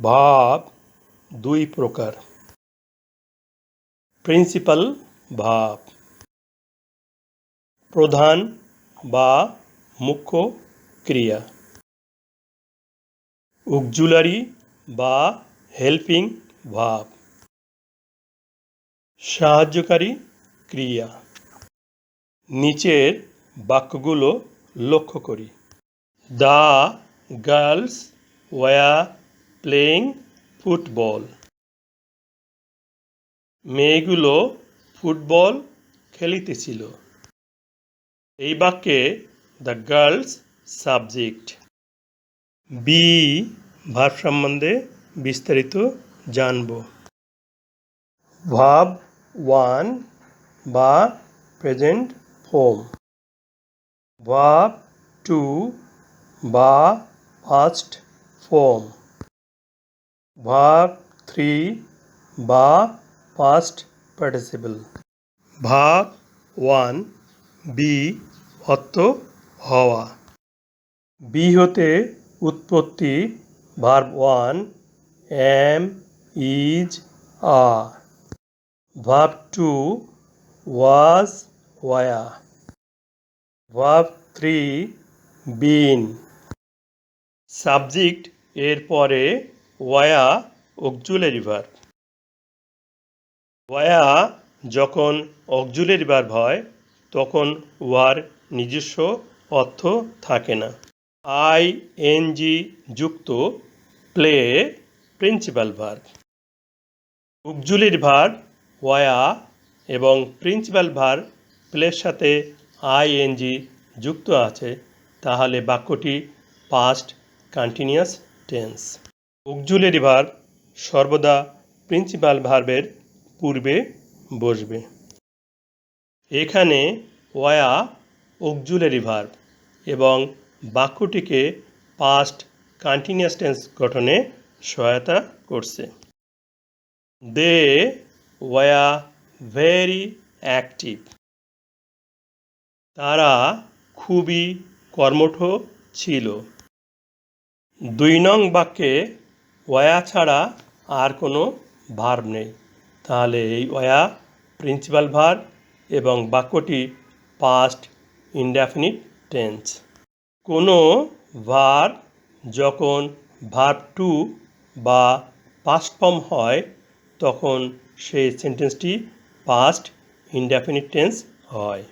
ভাব দুই প্রকার। প্রিন্সিপাল ভাব, প্রধান বা মুখ্য ক্রিয়া। অক্সিলারি বা হেল্পিং ভাব, সাহায্যকারী ক্রিয়া। নিচের বাক্যগুলো লক্ষ্য করি। The girls were playing football. মেয়েগুলো ফুটবল খেলিতেছিল। এই বাক্যে the girls subject. Be verb সম্বন্ধে বিস্তারিত জানব। ভার্ব 1 বা প্রেজেন্ট ফর্ম, ভার্ব 2 বা পাস্ট ফর্ম, ভার্ব 3 বা পাস্ট পার্টিসিপল। ভার্ব 1 বি অর্থ হওয়া। বি হতে উৎপত্তি verb 1 am, is, are। Verb 2 was, were। Verb 3 been। Subject এর পরে ওয়া অক্সিলারি ভার্ব। ওয়া যখন অক্সিলারি ভার্ব হয় তখন ওয়ার নিজস্ব অর্থ থাকে না। আইএনজি যুক্ত play principal verb. Auxiliary verb ওয়া এবং প্রিন্সিপাল ভার্ব প্লের সাথে আইএনজি যুক্ত আছে, তাহলে বাক্যটি past continuous tense. Auxiliary verb সর্বদা প্রিন্সিপাল ভার্বের পূর্বে বসবে। এখানে ওয়া অক্সিলারি ভার্ব এবং বাক্যটিকে পাস্ট কন্টিনিউয়াস টেন্স গঠনে সহায়তা করছে। They were very active. তারা খুবই কর্মঠ ছিল। 2 নং বাক্যে ওয়া ছাড়া আর কোনো ভার্ব নেই, তাহলে এই ওয়া প্রিন্সিপাল ভার্ব এবং বাক্যটি পাস্ট ইনডেফিনিট টেন্স। কোনো ভার্ব যখন ভার্ব 2 বা পাস্ট ফর্ম হয় তখন সেই সেন্টেন্সটি পাস্ট ইনডেফিনিট টেন্স হয়।